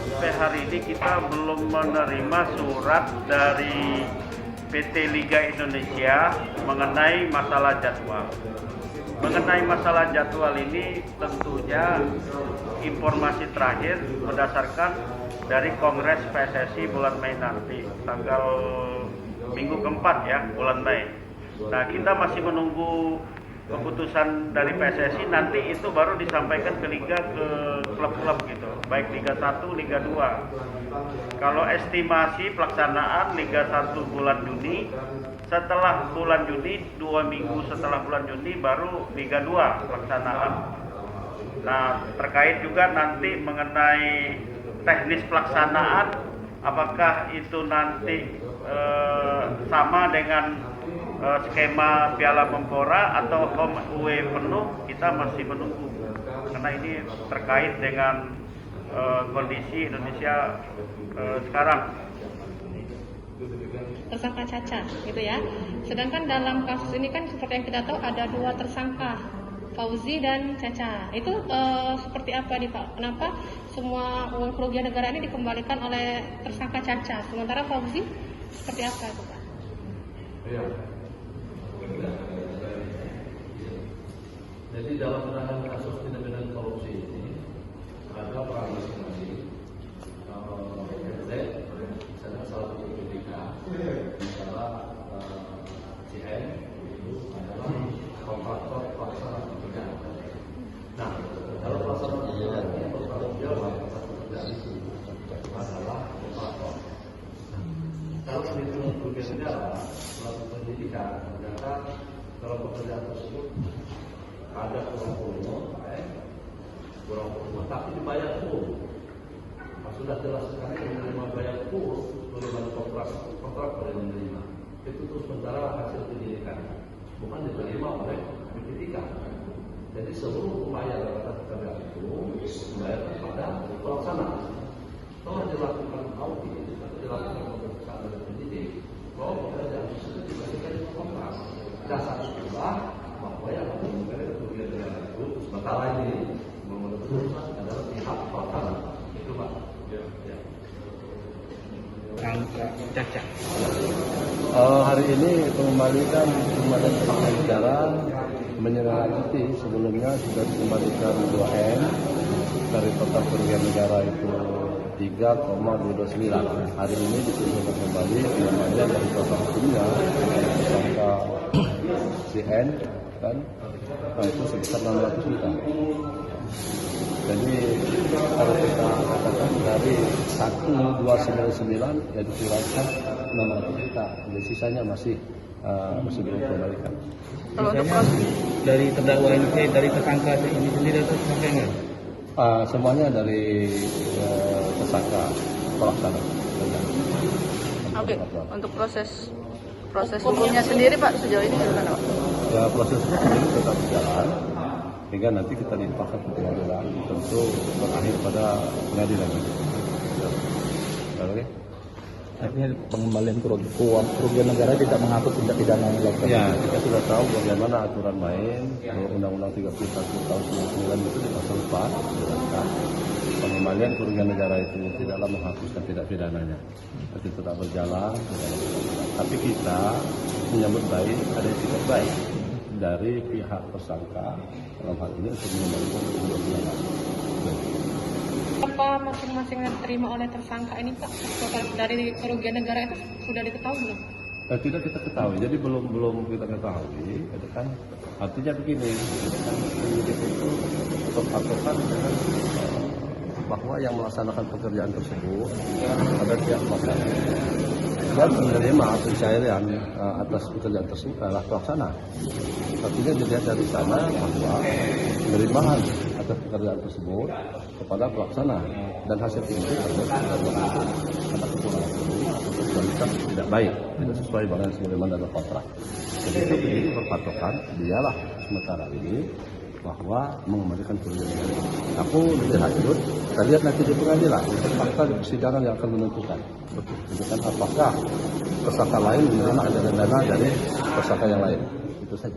Sampai hari ini kita belum menerima surat dari PT Liga Indonesia mengenai masalah jadwal. Mengenai masalah jadwal ini tentunya informasi terakhir berdasarkan dari Kongres PSSI bulan Mei nanti, tanggal minggu keempat ya, bulan Mei. Nah, kita masih menunggu keputusan dari PSSI, nanti itu baru disampaikan ke Liga, ke klub-klub gitu, baik Liga 1, Liga 2. Kalau estimasi pelaksanaan Liga 1 bulan Juni, setelah bulan Juni, 2 minggu setelah bulan Juni baru Liga 2 pelaksanaan. Nah, terkait juga nanti mengenai teknis pelaksanaan, apakah itu nanti sama dengan skema Piala Menpora atau home away penuh, kita masih menunggu karena ini terkait dengan kondisi Indonesia sekarang. Tersangka Caca gitu ya. Sedangkan dalam kasus ini kan seperti yang kita tahu ada 2 tersangka, Fauzi dan Caca. Itu seperti apa nih Pak? Kenapa semua uang kerugian negara ini dikembalikan oleh tersangka Caca, sementara Fauzi seperti apa itu Pak? Ya. Jadi dalam penanganan kasus tindak pidana korupsi ini ada peran masing-masing. Ada salah satu ketika adalah CN itu adalah kontraktor pelaksana pekerjaan. Nah, kalau pelaksana pekerjaan yang bertanggung jawab atas pekerjaan itu adalah kontraktor. Kalau perhitungan kerugian negara melakukan pendidikan, ternyata kalau pekerjaan tersebut ada kurang volume, tapi dibayar full. Sudah jelas sekali menerima bayar full bagaimana kontrak boleh menerima. Itu terus sementara hasil pendidikan, bukan diterima oleh pendidikan. Jadi seluruh upaya atas pekerjaan itu dibayar kepada pelaksana. Setelah dilakukan audit atau dilakukan pemeriksaan oleh pendidik, bahwa pekerjaan tersebut diberikan kontrak. Dasar sekolah bahwa yang mengenai kerugian negara itu sementara ini menurut keputusan adalah pihak pelaksana. Itu Pak. Ya. Caca. Hari ini pengembalikan negara menyelanjuti sebelumnya sudah dikembalikan 2M dari total kerugian negara itu 3,29. Hari ini dituntut kembali pengembalian dari total hukumnya tersangka CN kan, itu sebesar 600 juta. Jadi kalau kita katakan dari 1299 ya dikurangkan 600 juta, jadi sisanya masih belum dikembalikan. Kalau untuk dari terdakwa ini, dari tersangka ini sendiri atau tersangka enggak? Semuanya dari tersangka pelaksana. Oke, untuk proses hukumnya sendiri Pak sejauh ini gimana Pak? Ya, proses hukum ini tetap berjalan hingga nanti kita dilimpahkan ke pengadilan, tentu berakhir pada pengadilan. Oke. Artinya pengembalian kerugian negara tidak mengatur tindak pidana yang dilakukan. Ya, kita sudah tahu bagaimana aturan main. Undang-Undang 31 tahun 99 itu di pasal 4 jelaskan pengembalian kerugian negara itu tidaklah menghapuskan tindak pidananya. Tapi tetap berjalan. Tapi kita menyambut baik, ada etikat baik dari pihak tersangka dalam hal ini untuk mengembalikan kerugian negara. Apa masing-masing yang diterima oleh tersangka ini Pak? Dari kerugian negara itu sudah diketahui belum? Tidak kita ketahui, jadi belum kita ketahui. Itu kan artinya begini, kan penyidik itu patokan dengan bahwa yang melaksanakan pekerjaan tersebut ada pihak pelaksana dan menerima pencairan atas pekerjaan tersebut adalah pelaksana. Artinya dilihat dari sana bahwa penerimaan atas pekerjaan tersebut kepada pelaksana dan hasil itu ada kekurangan kualitas tidak baik, tidak sesuai dengan sebagaimana dalam kontrak. Jadi itu penyidik berpatokan dialah sementara ini bahwa mengembalikan kerugian negara. Aku lebih lanjut, kita lihat nanti di pengadilan, itu fakta di persidangan yang akan menentukan. Menentukan apakah tersangka lain menerima dana dari tersangka yang lain. Itu saja.